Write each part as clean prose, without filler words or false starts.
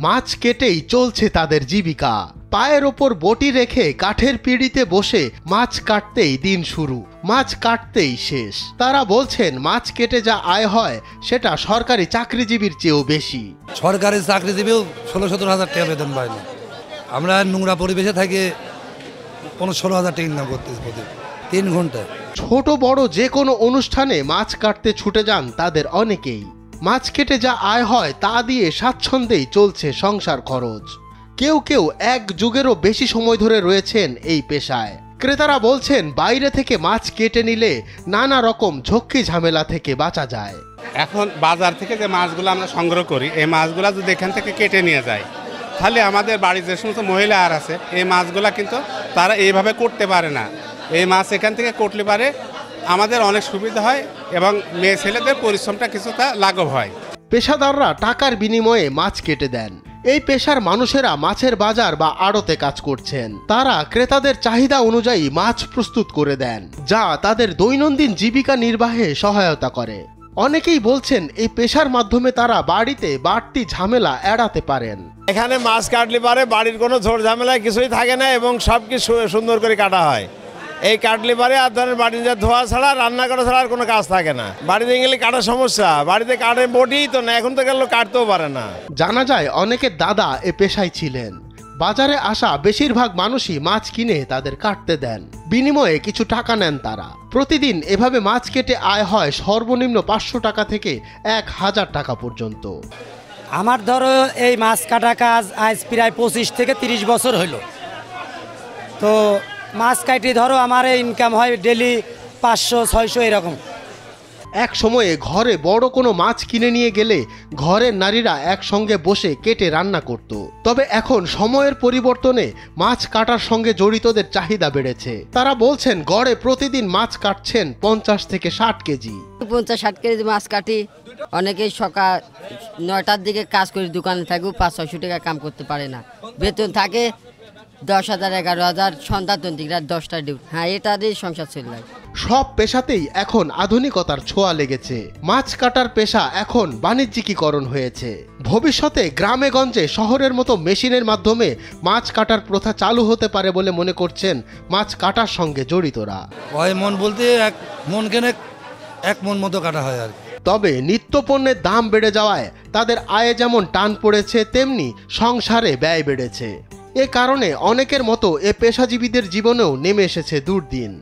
মাছ কেটেই চলছে তাদের জীবিকা। পায়ের ওপর বটি রেখে কাঠের পিঁড়িতে বসে মাছ কাটতেই দিন শুরু, মাছ কাটতেই শেষ। তারা বলছেন মাছ কেটে যা আয় হয় সেটা সরকারি চাকরিজীবীর চেয়েও বেশি। সরকারি চাকরিজীবীও 16-17 হাজার টাকা বেতন পায় না। আমরা নোংরা পরিবেশে থেকে 15-16 হাজার টাকা ইনকাম করতেছি প্রতি 3 ঘন্টায়। ছোট বড় যে কোনো অনুষ্ঠানে মাছ কাটতে ছুটে যান তাদের অনেকেই। মাছ কেটে যা আয় হয় তা দিয়ে স্বাচ্ছন্দ্যেই চলছে সংসার খরচ। কেউ কেউ 1 যুগেরও বেশি সময় ধরে রয়েছেন এই পেশায়। ক্রেতারা বলছেন বাইরে থেকে মাছ কেটে নিলে নানা রকম ঝক্কি ঝামেলা থেকে বাঁচা যায়। এখন বাজার থেকে যে মাছগুলো আমরা সংগ্রহ করি, এই মাছগুলো যদি এখান থেকে কেটে নিয়ে যায়, তাহলে আমাদের বাড়ির যে সমস্ত মহিলা আর আছে, এই মাছগুলা কিন্তু তারা এইভাবে করতে পারে না। এই মাছ এখান থেকে করলে পারে আমাদের অনেক সুবিধা হয় এবং মেয়ে ছেলেদের পরিশ্রমটা কিছুটা লাঘব হয়। পেশাদাররা টাকার বিনিময়ে মাছ কেটে দেন। এই পেশার মানুষেরা মাছের বাজার বা আড়তে কাজ করছেন। তারা ক্রেতাদের চাহিদা অনুযায়ী মাছ প্রস্তুত করে দেন, যা তাদের দৈনন্দিন জীবিকা নির্বাহে সহায়তা করে। অনেকেই বলছেন এই পেশার মাধ্যমে তারা বাড়িতে বাড়তি ঝামেলা এড়াতে পারেন। এখানে মাছ কাটলে পারে বাড়ির কোনো ঝোড় ঝামেলা কিছুই থাকে না এবং সব কিছু সুন্দর করে কাটা হয়। এই কাটলে পারে আর ধরেন বাড়ির যা ধোয়া ছাড়া রান্না করা ছাড়া আর কোনো কাজ থাকে না। বাড়িতে গেলে কাটার সমস্যা, বাড়িতে কাটে বটি তো না, এখন তো গেলে কাটতেও পারে না। জানা যায় অনেকের দাদা এ পেশায় ছিলেন। বাজারে আসা বেশিরভাগ মানুষই মাছ কিনে তাদের কাটতে দেন, বিনিময়ে কিছু টাকা নেন তারা। প্রতিদিন এভাবে মাছ কেটে আয় হয় সর্বনিম্ন 500 টাকা থেকে 1000 টাকা পর্যন্ত। আমার ধরো এই মাছ কাটা কাজ আজ প্রায় 25 থেকে 30 বছর হইল। তো মাছ কাটি ধরো আমার ইনকাম হয় ডেলি 500-600 এরকম। এক সময়ে ঘরে বড় কোনো মাছ কিনে নিয়ে গেলে ঘরের নারীরা একসঙ্গে বসে কেটে রান্না করত। তবে এখন সময়ের পরিবর্তনে মাছ কাটার সঙ্গে জড়িতদের চাহিদা বেড়েছে। তারা বলছেন গড়ে প্রতিদিন মাছ কাটছেন 50 থেকে 60 কেজি। 50-60 কেজি মাছ কাটি। অনেকেই সকাল 9টার দিকে কাজ করে দোকানে থাকবে, 500-600 টাকা কাম করতে পারে না। বেতন থাকে 10,000, 11,000, সন্ধ্যা 10টা ডিউটি। হ্যাঁ, এটা দিয়ে সংসার চলে যায়। সব পেশাতেই এখন আধুনিকতার ছোঁয়া লেগেছে। মাছ কাটার পেশা এখন বাণিজ্যিকীকরণ হয়েছে। ভবিষ্যতে গ্রামে গঞ্জে শহরের মতো মেশিনের মাধ্যমে মাছ কাটার প্রথা চালু হতে পারে বলে মনে করছেন মাছ কাটার সঙ্গে জড়িতরা। ওই মন বলতে 1 মন কেনে 1 মন মতো কাটা হয় আর। তবে নিত্যপণ্যের দাম বেড়ে যাওয়ায় তাদের আয়ে যেমন টান পড়েছে, তেমনি সংসারে ব্যয় বেড়েছে। এ কারণে অনেকের মতো এ পেশাজীবীদের জীবনেও নেমে এসেছে দুর্দিন।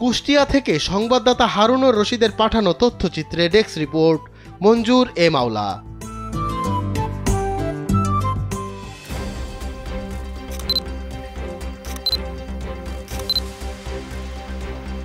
কুষ্টিয়া থেকে সংবাদদাতা হারুনুর রশিদের পাঠানো তথ্যচিত্রে ডেস্ক রিপোর্ট, মঞ্জুর এ মাওলা।